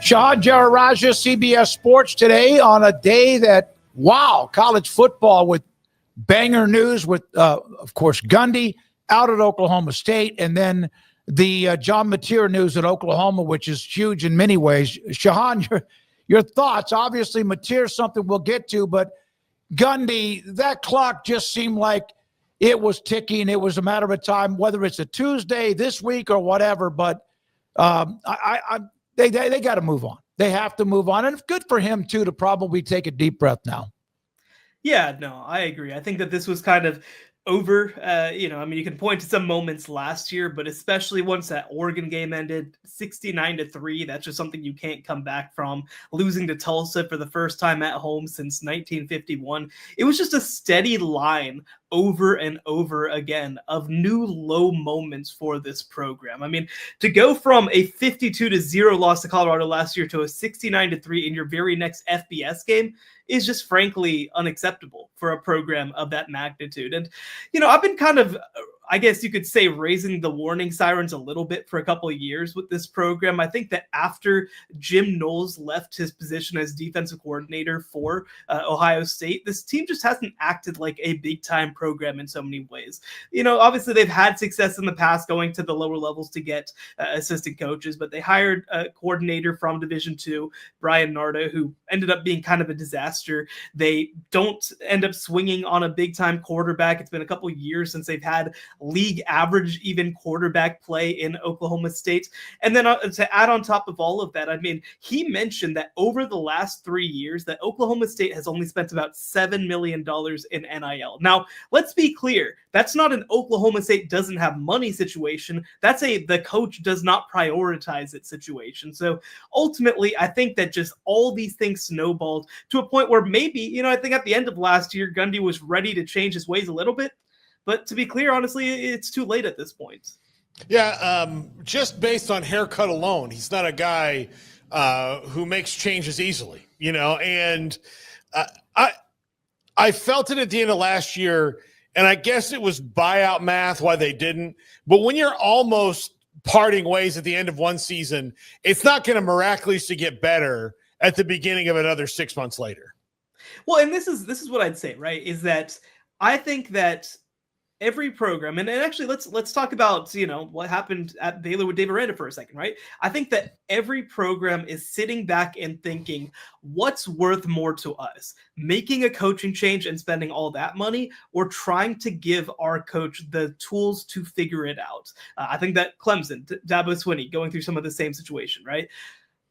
Shehan Jeyarajah, CBS Sports today on a day that, wow, college football with banger news with, of course, Gundy out at Oklahoma State, and then the John Mateer news at Oklahoma, which is huge in many ways. Shehan, your thoughts? Obviously, Mateer something we'll get to, but Gundy, that clock just seemed like it was ticking. It was a matter of time, whether it's a Tuesday this week or whatever, but they got to move on. They have to move on. And it's good for him, too, to probably take a deep breath now. Yeah, no, I agree. I think that this was kind of over. You can point to some moments last year, but especially once that Oregon game ended 69-3, that's just something you can't come back from. Losing to Tulsa for the first time at home since 1951. It was just a steady line over and over again of new low moments for this program. I mean, to go from a 52-0 loss to Colorado last year to a 69-3 in your very next FBS game is just frankly unacceptable for a program of that magnitude. And, I've been kind of, I guess you could say, raising the warning sirens a little bit for a couple of years with this program. I think that after Jim Knowles left his position as defensive coordinator for Ohio State, this team just hasn't acted like a big-time program in so many ways. Obviously they've had success in the past going to the lower levels to get assistant coaches, but they hired a coordinator from Division II, Brian Narda, who ended up being kind of a disaster. They don't end up swinging on a big-time quarterback. It's been a couple of years since they've had league average even quarterback play in Oklahoma State. And then to add on top of all of that, I mean, he mentioned that over the last 3 years that Oklahoma State has only spent about $7 million in NIL. Now, let's be clear. That's not an Oklahoma State doesn't have money situation. That's the coach does not prioritize it situation. So ultimately, I think that just all these things snowballed to a point where maybe, I think at the end of last year, Gundy was ready to change his ways a little bit. But to be clear, honestly, it's too late at this point. Yeah, just based on haircut alone, he's not a guy who makes changes easily, and I felt it at the end of last year, and I guess it was buyout math why they didn't. But when you're almost parting ways at the end of one season, it's not going to miraculously get better at the beginning of another 6 months later. Well, and this is what I'd say, right, is that I think that every program, and actually let's talk about, what happened at Baylor with Dave Aranda for a second, right? I think that every program is sitting back and thinking, what's worth more to us? Making a coaching change and spending all that money, or trying to give our coach the tools to figure it out? I think that Clemson, Dabo Swinney, going through some of the same situation, right?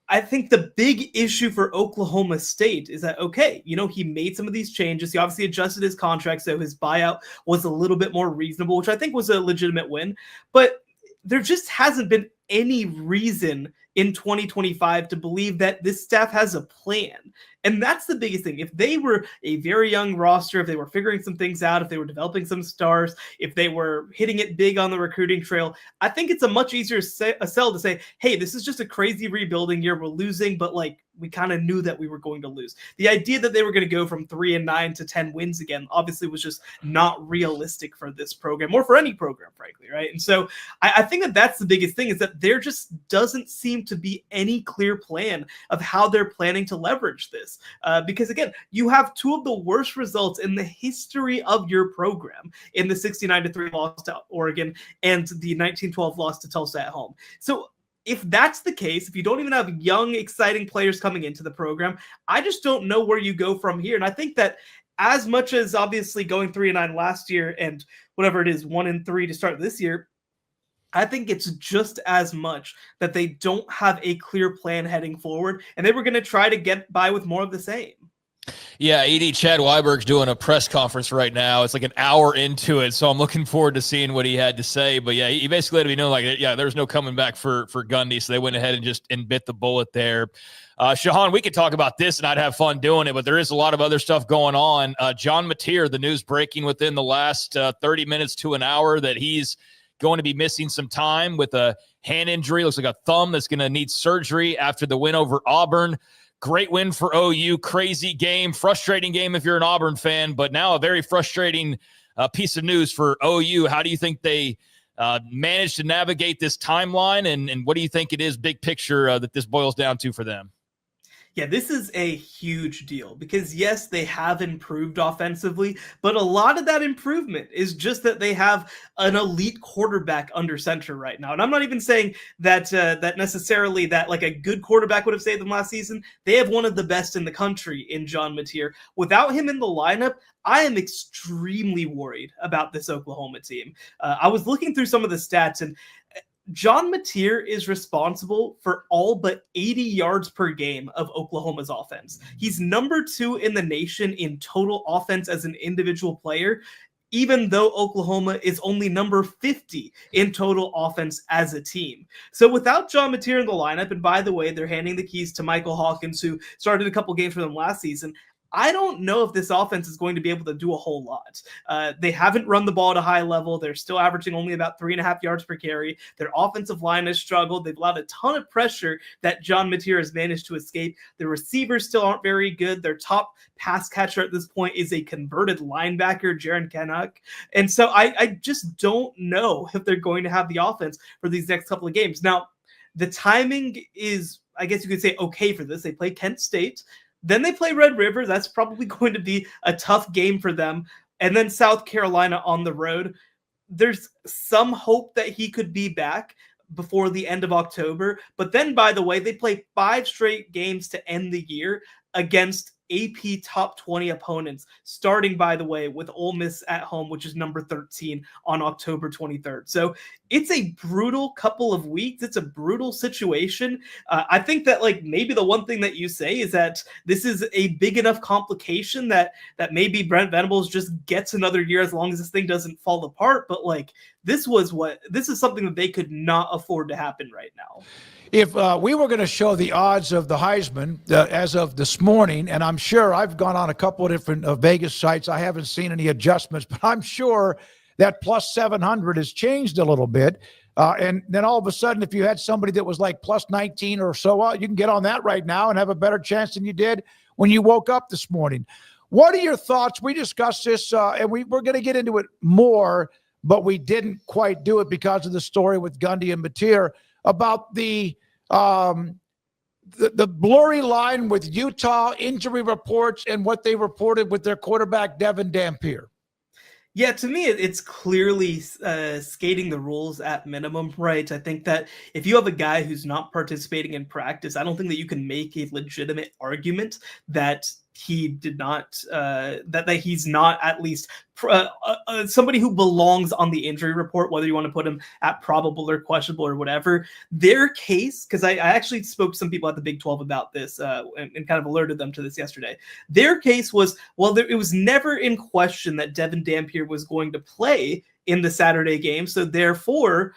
I think the big issue for Oklahoma State is that, okay, he made some of these changes. He obviously adjusted his contract, so his buyout was a little bit more reasonable, which I think was a legitimate win. But there just hasn't been any reason in 2025 to believe that this staff has a plan. And that's the biggest thing. If they were a very young roster, if they were figuring some things out, if they were developing some stars, if they were hitting it big on the recruiting trail, I think it's a much easier sell to say, hey, this is just a crazy rebuilding year. We're losing, but we kind of knew that we were going to lose. The idea that they were going to go from 3-9 to 10 wins again, obviously was just not realistic for this program or for any program, frankly, right? And so I think that that's the biggest thing, is that there just doesn't seem to be any clear plan of how they're planning to leverage this. Because again, you have two of the worst results in the history of your program in the 69-3 loss to Oregon and the 19-12 loss to Tulsa at home. So if that's the case, if you don't even have young, exciting players coming into the program, I just don't know where you go from here. And I think that as much as obviously going 3-9 last year and whatever it is, 1-3 to start this year, I think it's just as much that they don't have a clear plan heading forward, and they were going to try to get by with more of the same. Yeah, Chad Weiberg's doing a press conference right now. It's like an hour into it, so I'm looking forward to seeing what he had to say. But yeah, he basically let me know, there's no coming back for Gundy, so they went ahead and bit the bullet there. Shehan, we could talk about this, and I'd have fun doing it, but there is a lot of other stuff going on. John Mateer, the news breaking within the last 30 minutes to an hour that he's going to be missing some time with a hand injury. Looks like a thumb that's going to need surgery after the win over Auburn. Great win for OU. Crazy game, frustrating game if you're an Auburn fan, but now a very frustrating piece of news for OU. How do you think they managed to navigate this timeline? And what do you think it is, big picture, that this boils down to for them? Yeah, this is a huge deal because, yes, they have improved offensively, but a lot of that improvement is just that they have an elite quarterback under center right now. And I'm not even saying that that necessarily that like a good quarterback would have saved them last season. They have one of the best in the country in John Mateer. Without him in the lineup, I am extremely worried about this Oklahoma team. I was looking through some of the stats, and John Mateer is responsible for all but 80 yards per game of Oklahoma's offense. He's number 2 in the nation in total offense as an individual player, even though Oklahoma is only number 50 in total offense as a team. So without John Mateer in the lineup, and by the way, they're handing the keys to Michael Hawkins, who started a couple games for them last season, I don't know if this offense is going to be able to do a whole lot. They haven't run the ball at a high level. They're still averaging only about 3.5 yards per carry. Their offensive line has struggled. They've allowed a ton of pressure that John Mateer has managed to escape. The receivers still aren't very good. Their top pass catcher at this point is a converted linebacker, Jaron Canuck. And so I just don't know if they're going to have the offense for these next couple of games. Now, the timing is, I guess you could say, okay for this. They play Kent State. Then they play Red River. That's probably going to be a tough game for them. And then South Carolina on the road. There's some hope that he could be back before the end of October. But then, by the way, they play 5 straight games to end the year against AP top 20 opponents, starting, by the way, with Ole Miss at home, which is number 13 on October 23rd. So it's a brutal couple of weeks. It's a brutal situation. I think that like maybe the one thing that you say is that this is a big enough complication that maybe Brent Venables just gets another year as long as this thing doesn't fall apart. But like this is something that they could not afford to happen right now. If we were going to show the odds of the Heisman as of this morning, and I'm sure I've gone on a couple of different Vegas sites, I haven't seen any adjustments, but I'm sure that plus 700 has changed a little bit. And then all of a sudden, if you had somebody that was like plus 19 or so, you can get on that right now and have a better chance than you did when you woke up this morning. What are your thoughts? We discussed this, and we're going to get into it more, but we didn't quite do it because of the story with Gundy and Mateer about the blurry line with Utah injury reports and what they reported with their quarterback, Devin Dampier. Yeah, to me, it's clearly skating the rules at minimum, right? I think that if you have a guy who's not participating in practice, I don't think that you can make a legitimate argument that he did not, that he's not at least somebody who belongs on the injury report, whether you want to put him at probable or questionable or whatever. Their case, because I actually spoke to some people at the Big 12 about this and kind of alerted them to this yesterday. Their case was, well, it was never in question that Devin Dampier was going to play in the Saturday game. So therefore,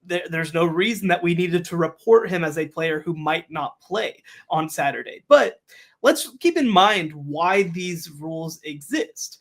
there's no reason that we needed to report him as a player who might not play on Saturday. But let's keep in mind why these rules exist.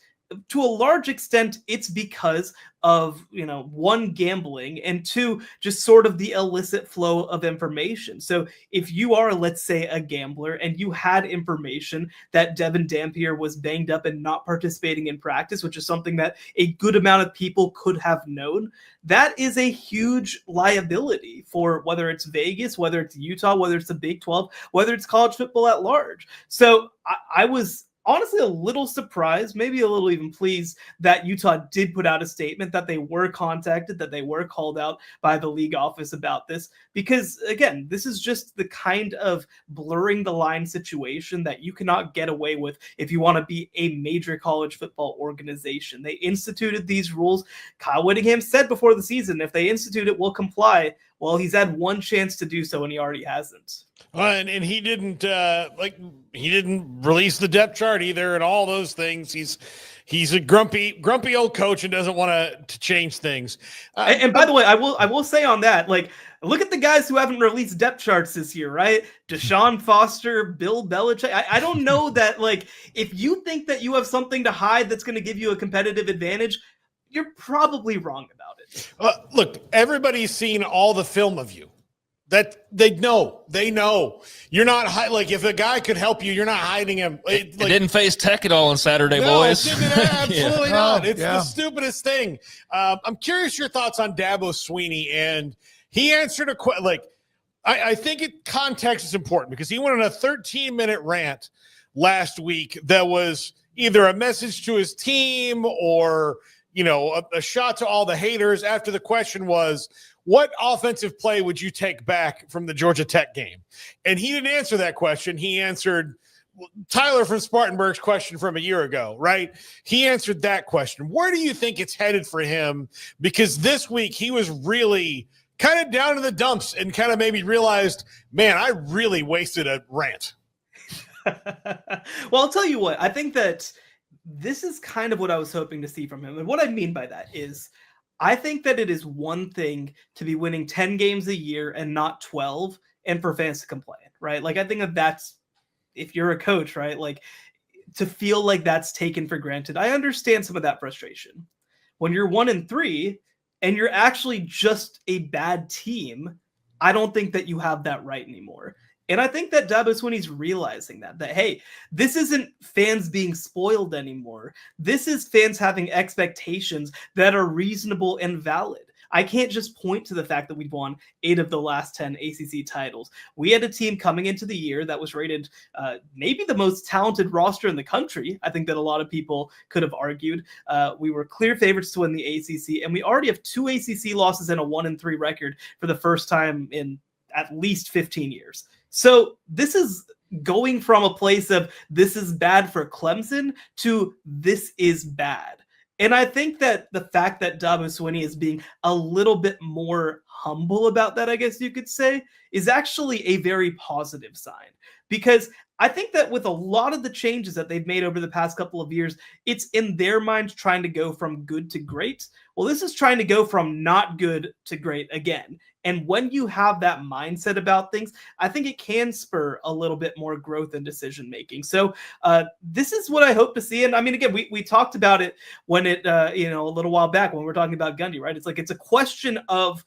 To a large extent, it's because of, one, gambling, and two, just sort of the illicit flow of information. So if you are, let's say, a gambler and you had information that Devin Dampier was banged up and not participating in practice, which is something that a good amount of people could have known, that is a huge liability for whether it's Vegas, whether it's Utah, whether it's the Big 12, whether it's college football at large. So I was honestly a little surprised, maybe a little even pleased that Utah did put out a statement that they were contacted, that they were called out by the league office about this, because again, this is just the kind of blurring the line situation that you cannot get away with if you want to be a major college football organization. They instituted these rules. Kyle Whittingham said before the season, if they institute it, we'll comply. Well, he's had one chance to do so and he already hasn't. And he didn't release the depth chart either, and all those things. He's a grumpy old coach and doesn't want to change things. And by the way, I will say on that, like, look at the guys who haven't released depth charts this year, right? Deshaun Foster, Bill Belichick. I don't know that, like, if you think that you have something to hide that's going to give you a competitive advantage, you're probably wrong about it. Look, everybody's seen all the film of you. That they know you're not like if a guy could help you, you're not hiding him. It didn't face Tech at all on Saturday, boys. Absolutely not. It's the stupidest thing. I'm curious your thoughts on Dabo Swinney, and he answered a question. Like I think context is important because he went on a 13-minute rant last week that was either a message to his team or a shot to all the haters. After the question was, what offensive play would you take back from the Georgia Tech game? And he didn't answer that question. He answered Tyler from Spartanburg's question from a year ago, right? He answered that question. Where do you think it's headed for him? Because this week he was really kind of down in the dumps and kind of maybe realized, man, I really wasted a rant. Well, I'll tell you what, I think that this is kind of what I was hoping to see from him. And what I mean by that is I think that it is one thing to be winning 10 games a year and not 12 and for fans to complain, right? Like, I think that that's, if you're a coach, right? Like, to feel like that's taken for granted. I understand some of that frustration. When you're 1-3 and you're actually just a bad team, I don't think that you have that right anymore. And I think that Dabo Swinney's realizing that, hey, this isn't fans being spoiled anymore. This is fans having expectations that are reasonable and valid. I can't just point to the fact that we've won 8 of the last 10 ACC titles. We had a team coming into the year that was rated maybe the most talented roster in the country. I think that a lot of people could have argued. We were clear favorites to win the ACC, and we already have 2 ACC losses and a 1-3 record for the first time in at least 15 years. So this is going from a place of this is bad for Clemson to this is bad. And I think that the fact that Dabo Swinney is being a little bit more humble about that, I guess you could say, is actually a very positive sign. Because I think that with a lot of the changes that they've made over the past couple of years, it's in their minds trying to go from good to great. Well, this is trying to go from not good to great again. And when you have that mindset about things, I think it can spur a little bit more growth and decision making. So this is what I hope to see. And I mean, again, we talked about it when it, a little while back when we were talking about Gundy, right? It's like, it's a question of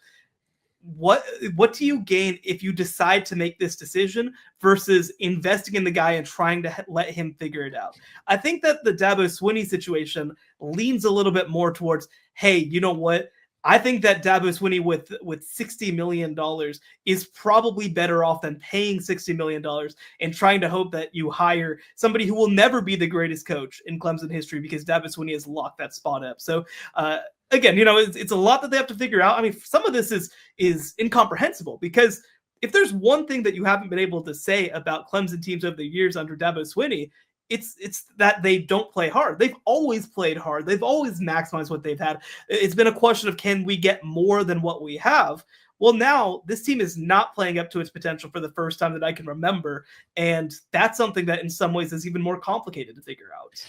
what do you gain if you decide to make this decision versus investing in the guy and trying to let him figure it out. I think that the Dabo Swinney situation leans a little bit more towards, hey, you know what? I think that Dabo Swinney with $60 million is probably better off than paying $60 million and trying to hope that you hire somebody who will never be the greatest coach in Clemson history because Dabo Swinney has locked that spot up. So again, it's a lot that they have to figure out. I mean, some of this is incomprehensible because if there's one thing that you haven't been able to say about Clemson teams over the years under Dabo Swinney, it's that they don't play hard. They've always played hard. They've always maximized what they've had. It's been a question of, can we get more than what we have? Well, now this team is not playing up to its potential for the first time that I can remember. And that's something that in some ways is even more complicated to figure out.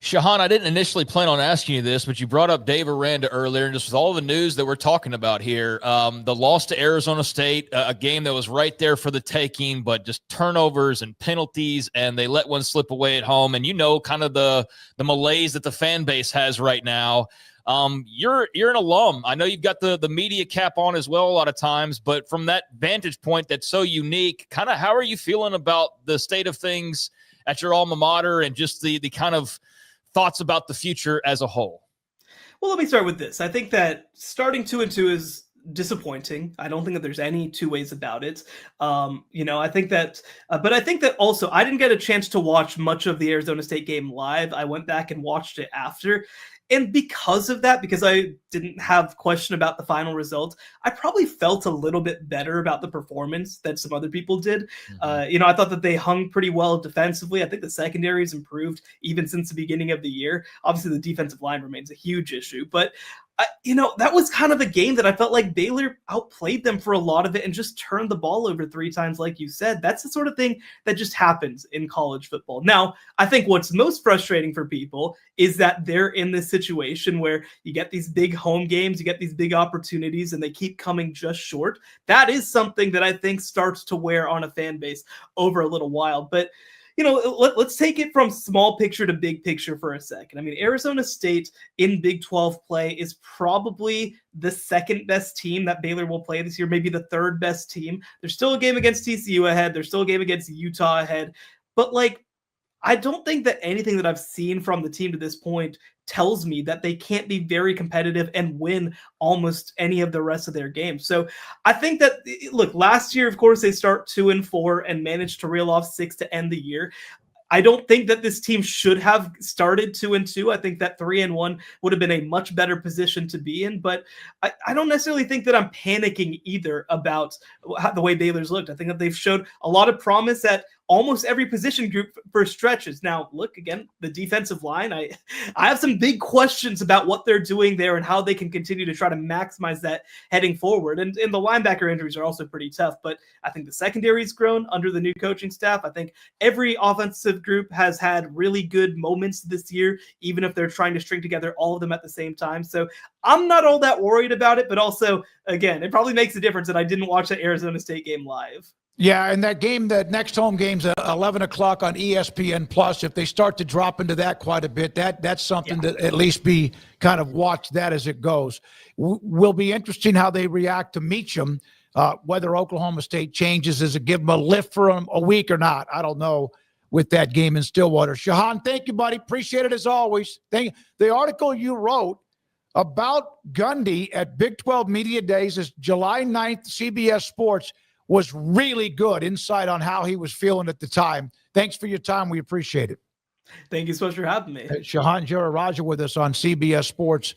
Shehan, I didn't initially plan on asking you this, but you brought up Dave Aranda earlier, and just with all the news that we're talking about here, the loss to Arizona State, a game that was right there for the taking, but just turnovers and penalties, and they let one slip away at home. And kind of the malaise that the fan base has right now. You're an alum. I know you've got the media cap on as well a lot of times, but from that vantage point that's so unique, kind of how are you feeling about the state of things at your alma mater and just the kind of thoughts about the future as a whole? Well, let me start with this. I think that starting 2-2 is disappointing. I don't think that there's any two ways about it. I think that, but I think that also I didn't get a chance to watch much of the Arizona State game live. I went back and watched it after. And because of that, because I didn't have question about the final result, I probably felt a little bit better about the performance than some other people did. Mm-hmm. I thought that they hung pretty well defensively. I think the secondary has improved even since the beginning of the year. Obviously, the defensive line remains a huge issue, but that was kind of a game that I felt like Baylor outplayed them for a lot of it and just turned the ball over 3 times, like you said. That's the sort of thing that just happens in college football. Now, I think what's most frustrating for people is that they're in this situation where you get these big home games, you get these big opportunities, and they keep coming just short. That is something that I think starts to wear on a fan base over a little while. But let's take it from small picture to big picture for a second. I mean, Arizona State in Big 12 play is probably the second best team that Baylor will play this year, maybe the third best team. There's still a game against TCU ahead. There's still a game against Utah ahead. But I don't think that anything that I've seen from the team to this point tells me that they can't be very competitive and win almost any of the rest of their games. So I think that, look, last year, of course, they start 2-4 and managed to reel off 6 to end the year. I don't think that this team should have started 2-2. I think that 3-1 would have been a much better position to be in, but I don't necessarily think that I'm panicking either about the way Baylor's looked. I think that they've showed a lot of promise at almost every position group for stretches. Now, look, again, the defensive line, I have some big questions about what they're doing there and how they can continue to try to maximize that heading forward. And the linebacker injuries are also pretty tough, but I think the secondary's grown under the new coaching staff. I think every offensive group has had really good moments this year, even if they're trying to string together all of them at the same time. So I'm not all that worried about it, but also, again, it probably makes a difference that I didn't watch that Arizona State game live. Yeah, and that game, that next home game's at 11 o'clock on ESPN Plus. If they start to drop into that quite a bit, that's something to at least be kind of watch that as it goes. Will be interesting how they react to Meacham, whether Oklahoma State changes, does it give them a lift for a week or not? I don't know with that game in Stillwater. Shehan, thank you, buddy. Appreciate it as always. The article you wrote about Gundy at Big 12 Media Days is July 9th, CBS Sports, was really good insight on how he was feeling at the time. Thanks for your time. We appreciate it. Thank you so much for having me. Shehan Jeyarajah with us on CBS Sports